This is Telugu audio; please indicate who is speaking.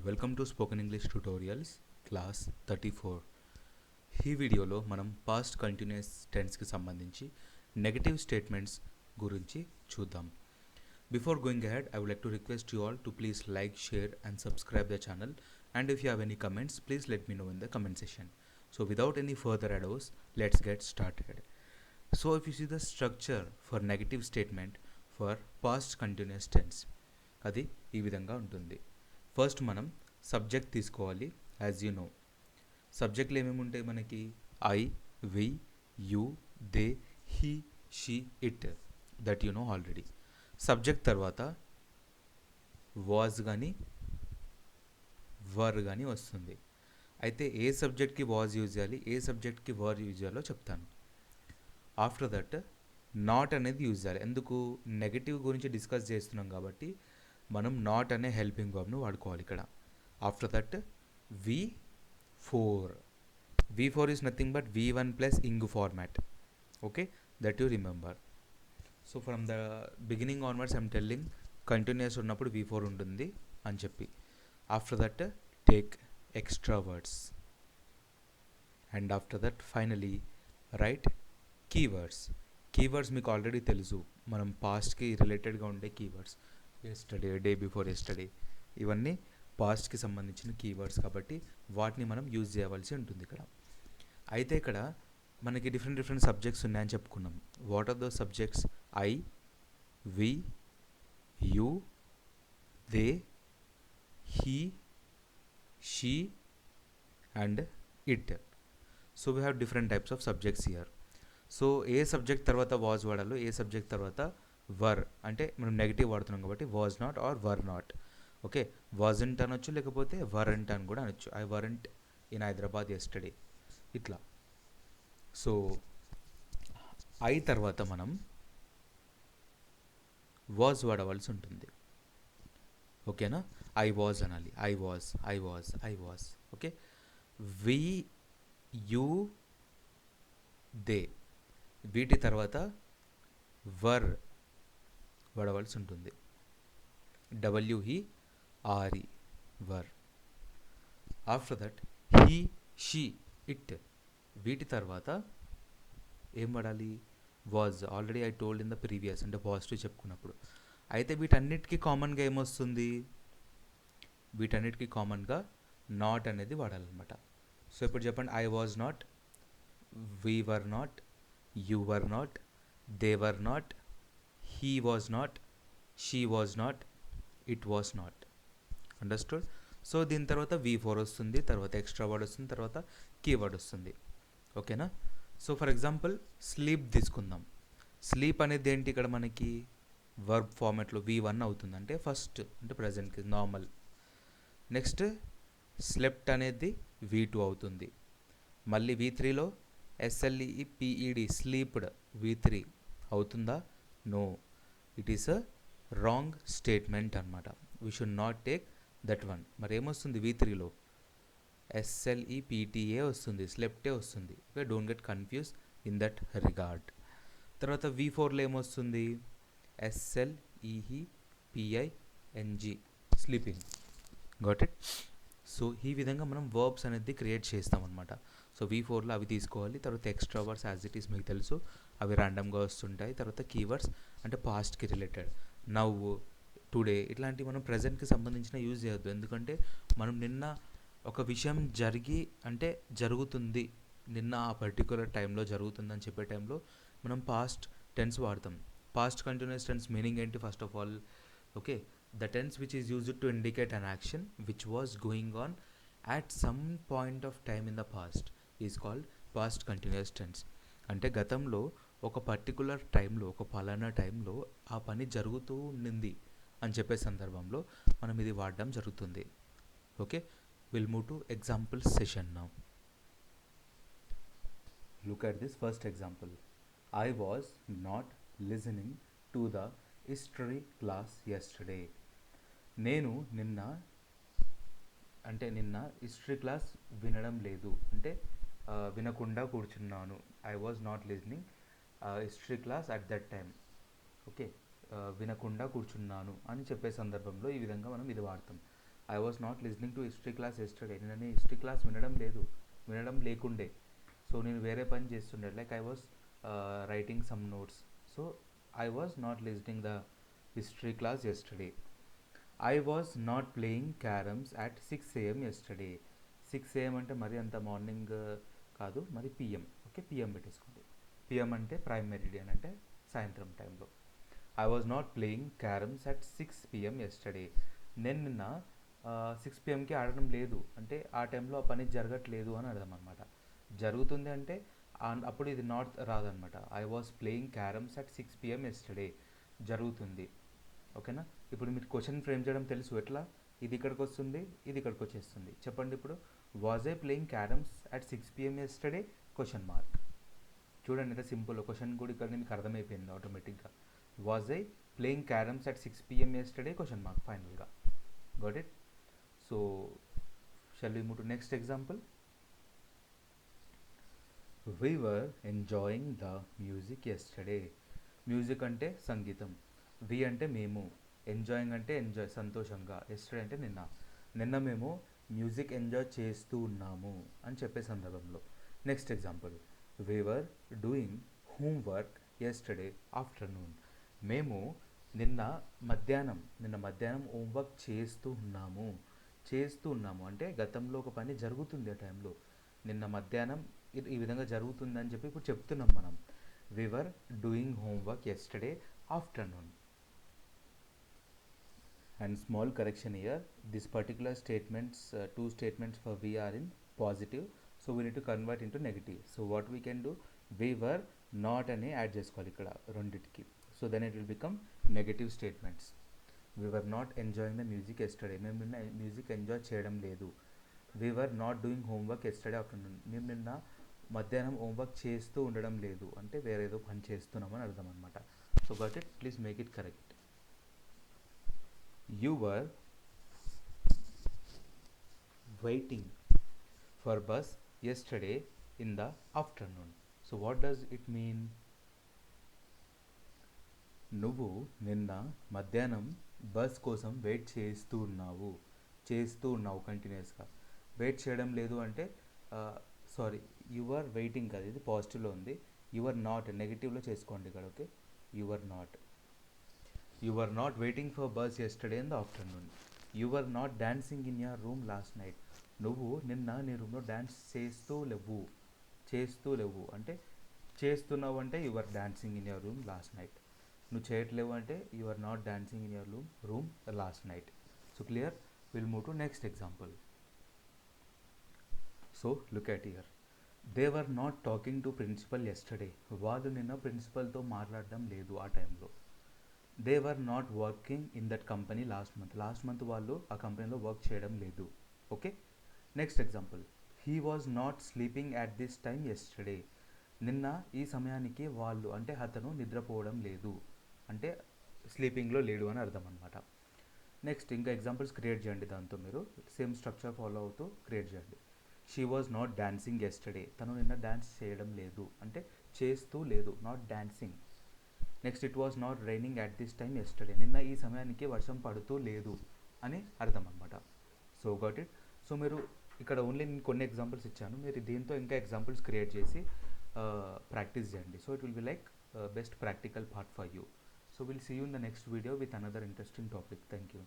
Speaker 1: Welcome to spoken English tutorials class 34. ఈ వీడియోలో మనం పాస్ట్ కంటిన్యూస్ టెన్స్కి సంబంధించి నెగటివ్ స్టేట్మెంట్స్ గురించి చూద్దాం. Before going ahead, I would like to request you all to please like, share and subscribe the channel, and if you have any comments, please let me know in the comment section. So without any further ado, let's get started. So if you see the structure for negative statement for past continuous tense, అది ఈ విధంగా ఉంటుంది. ఫస్ట్ మనం సబ్జెక్ట్ తీసుకోవాలి. యాజ్ యూ నో సబ్జెక్ట్లు ఏమేమి ఉంటాయి మనకి? I, we, you, they, he, she, it, that you know already. Subject తర్వాత వాజ్ కానీ వర్ కానీ వస్తుంది. అయితే ఏ సబ్జెక్ట్కి వాజ్ యూజ్ చేయాలి, ఏ సబ్జెక్ట్కి వర్ యూజ్ చేయాలో చెప్తాను. ఆఫ్టర్ దట్ నాట్ అనేది యూజ్ చేయాలి. ఎందుకు? నెగటివ్ గురించి డిస్కస్ చేస్తున్నాం కాబట్టి మనం నాట్ అనే హెల్పింగ్ వర్బ్ను వాడుకోవాలి ఇక్కడ. After that V4 is nothing but V1 plus ing format. Okay, that you remember. So from the beginning onwards I'm telling continuous ఉన్నప్పుడు V4 ఉంటుంది అని చెప్పి. After that take extra words and after that finally right keywords. Keywords మీకు ఆల్రెడీ తెలుసు, మనం పాస్ట్కి రిలేటెడ్గా ఉండే keywords. Yesterday, day before yesterday, ఇవన్నీ పాస్ట్కి సంబంధించిన కీవర్డ్స్ కాబట్టి వాటిని మనం యూజ్ చేయవలసి ఉంటుంది ఇక్కడ. అయితే ఇక్కడ మనకి డిఫరెంట్ సబ్జెక్ట్స్ ఉన్నాయని చెప్పుకున్నాం. What are those subjects? I, we, you, they, he, she and it. So we have different types of subjects here. So ఏ సబ్జెక్ట్ తర్వాత వాజ్ వాడాలో, ఏ సబ్జెక్ట్ తర్వాత వర్, అంటే మనం నెగిటివ్ వాడుతున్నాం కాబట్టి was not or were not. Okay, wasn't అనొచ్చు, లేకపోతే వరంట్ అని కూడా అనొచ్చు. I weren't in Hyderabad yesterday, ఇట్లా. సో ఐ తర్వాత మనం వాజ్ వాడవలసి ఉంటుంది. ఓకేనా? ఐ వాజ్ అనాలి. I was. Okay, we, you, they, వీటి తర్వాత వర్ వాడవలసి ఉంటుంది. WHERE, were. After that he, she, it, వీటి తర్వాత ఏం వాడాలి? Was. Already I told in the previous, అంటే పాజిటివ్ చెప్పుకున్నప్పుడు. అయితే వీటన్నిటికీ కామన్గా ఏమొస్తుంది? వీటన్నిటికీ కామన్గా నాట్ అనేది వాడాలన్నమాట. సో ఇప్పుడు చెప్పండి. I was not, we were not, you were not, they were not, he was not, she was not, it was not. Understood? So దీని తర్వాత V4 వస్తుంది, తర్వాత ఎక్స్ట్రా వర్డ్ వస్తుంది, తర్వాత కీవర్డ్ వస్తుంది. ఓకేనా? సో ఫర్ ఎగ్జాంపుల్ స్లీప్ తీసుకుందాం. స్లీప్ అనేది ఏంటి ఇక్కడ మనకి? వర్బ్ ఫార్మాట్లో V1 అవుతుంది, అంటే ఫస్ట్, అంటే ప్రజెంట్కి నార్మల్. నెక్స్ట్ స్లెప్ట్ అనేది V2 అవుతుంది. మళ్ళీ V3లో SLEPED, స్లీప్డ్, V3 అవుతుందా? No, it is a wrong statement అనమాట. We should not take that one. మరి ఏమొస్తుంది V3లో? SLEPTA వస్తుంది, స్లెప్టే వస్తుంది. Okay, don't get confuse in that regard. తర్వాత V4లో ఏమొస్తుంది? SLEPING, sleeping. Got it? So ఈ విధంగా మనం వర్బ్స్ అనేది క్రియేట్ చేస్తామన్నమాట. సో V4లో అవి తీసుకోవాలి. తర్వాత extra words as it is మీకు తెలుసు, అవి ర్యాండమ్గా వస్తుంటాయి. తర్వాత కీవర్డ్స్ అంటే పాస్ట్కి రిలేటెడ్, నవ్వు, టుడే, ఇట్లాంటివి మనం ప్రజెంట్కి సంబంధించిన యూజ్ చేయొద్దు. ఎందుకంటే మనం నిన్న ఒక విషయం జరుగుతుంది, నిన్న ఆ పర్టికులర్ టైంలో జరుగుతుందని చెప్పే టైంలో మనం పాస్ట్ టెన్స్ వాడతాం. పాస్ట్ కంటిన్యూస్ టెన్స్ మీనింగ్ ఏంటి? First of all, okay, the tense which is used to indicate an action which was going on at some point of time in the past is called past continuous tense. అంటే గతంలో ఒక పర్టికులర్ టైంలో, ఒక పలానా టైంలో ఆ పని జరుగుతూ ఉండింది అని చెప్పే సందర్భంలో మనం ఇది వాడడం జరుగుతుంది. Okay, will move to example session now. Look at this first example. I was not listening to the history class yesterday. నేను నిన్న హిస్టరీ క్లాస్ వినడం లేదు, అంటే వినకుండా కూర్చున్నాను. I was not listening history class at that time. Okay, వినకుండా కూర్చున్నాను అని చెప్పే సందర్భంలో ఈ విధంగా మనం ఇది వాడతాం. I was not listening to history class yesterday. నేను హిస్టరీ క్లాస్ వినడం లేకుండే. సో నేను వేరే పని చేస్తుండే, like I was writing some notes. So I was not listening the history class yesterday. I was not playing carroms at 6 AM yesterday. 6 AM అంటే మరి అంత మార్నింగ్ కాదు, మరి పిఎం. ఓకే, పిఎం పెట్టేసుకోండి. పిఎం అంటే ప్రైమ్ మెరిడియన్, అంటే సాయంత్రం టైంలో. I was not playing carroms at 6 PM yesterday. నేను నిన్న 6 PMకి ఆడడం లేదు అంటే ఆ టైంలో ఆ పని జరగట్లేదు అని అర్థం అనమాట. జరుగుతుంది అంటే అప్పుడు ఇది నాట్ రాదనమాట. I was playing carroms at 6 PM yesterday, జరుగుతుంది. ఓకేనా? ఇప్పుడు మీరు క్వశ్చన్ ఫ్రేమ్ చేయడం తెలుసు ఎట్లా. ఇది ఇక్కడికి వస్తుంది, ఇది ఇక్కడికి వచ్చేస్తుంది. చెప్పండి ఇప్పుడు, was I playing carroms at 6 PM yesterday question mark. చూడండి ఎంత సింపుల్. క్వశ్చన్ కూడా ఇక్కడ మీకు అర్థమైపోయింది ఆటోమేటిక్గా. Was I playing carroms at 6 PM yesterday question mark ఫైనల్గా. Got it? సో షall we move to next example? We were enjoying the music yesterday. Music అంటే సంగీతం, వి అంటే మేము, ఎంజాయింగ్ అంటే ఎంజాయ్ సంతోషంగా, ఎస్టర్డే అంటే నిన్న మేము మ్యూజిక్ ఎంజాయ్ చేస్తూ ఉన్నాము అని చెప్పే సందర్భంలో. Next example, we were doing homework yesterday afternoon. మేము నిన్న మధ్యాహ్నం హోంవర్క్ చేస్తూ ఉన్నాము అంటే గతంలో ఒక పని జరుగుతుంది ఆ టైంలో. నిన్న మధ్యాహ్నం ఈ విధంగా జరుగుతుందని చెప్పి ఇప్పుడు చెప్తున్నాం మనం. we were doing homework yesterday afternoon. And small correction here, this particular statements, two statements for we are in positive, so we need to convert into negative. So what we can do, we were not అని యాడ్ చేసుకోవాలి ఇక్కడ రెండిటికి. So then it will become negative statements. we were not enjoying the music yesterday, మేము నిన్న మ్యూజిక్ ఎంజాయ్ చేయడం లేదు. we were not doing homework yesterday afternoon, మేము నిన్న మధ్యాహ్నం హోంవర్క్ చేస్తూ ఉండడం లేదు అంటే వేరే ఏదో పని చేస్తున్నామని అర్థం అనమాట. So got it, please make it correct. You were waiting for bus yesterday in the afternoon. So what does it mean? నువ్వు నిన్న మధ్యాహ్నం బస్ కోసం వెయిట్ చేస్తూ ఉన్నావు కంటిన్యూస్గా. వెయిట్ చేయడం లేదు అంటే సారీ, యు ఆర్ వెయిటింగ్ కదా, ఇది పాజిటివ్లో ఉంది. యు ఆర్ నాట్ నెగిటివ్లో చేసుకోండి ఇక్కడ. Okay, you are not waiting for bus yesterday in the afternoon. You are not dancing in your room last night. నువ్వు నిన్న నీ రూమ్లో డ్యాన్స్ చేస్తూ లేవు అంటే చేస్తున్నావు అంటే you are dancing in your room last night. నువ్వు చేయట్లేవు అంటే you are not dancing in your room last night. So clear? Will move to next example. So look at here, they were not talking to principal yesterday. వాళ్ళు నిన్న ప్రిన్సిపల్తో మాట్లాడడం లేదు ఆ టైంలో. They were not working in that company last month వాళ్ళు ఆ కంపెనీలో వర్క్ చేయడం లేదు. Okay, next example, he was not sleeping at this time yesterday. నిన్న ఈ సమయానికి వాళ్ళు అంటే అతను నిద్రపోవడం లేదు అంటే స్లీపింగ్లో లేడు అని అర్థం అనమాట. నెక్స్ట్ ఇంకా ఎగ్జాంపుల్స్ క్రియేట్ చేయండి, దాంతో మీరు సేమ్ స్ట్రక్చర్ ఫాలో అవుతూ క్రియేట్ చేయండి. She was not dancing yesterday. తను నిన్న డ్యాన్స్ చేయడం లేదు అంటే చేస్తూ లేదు, not dancing. Next, it was not raining at this time yesterday. నిన్న ఈ సమయానికి వర్షం పడుతూ లేదు అని అర్థం అనమాట. So got it. సో మీరు ఇక్కడ ఓన్లీ నేను కొన్ని ఎగ్జాంపుల్స్ ఇచ్చాను, మీరు దీంతో ఇంకా ఎగ్జాంపుల్స్ క్రియేట్ చేసి ప్రాక్టీస్ చేయండి. So it will be like best practical part for you. So we'll see you in the next video with another interesting topic. Thank you.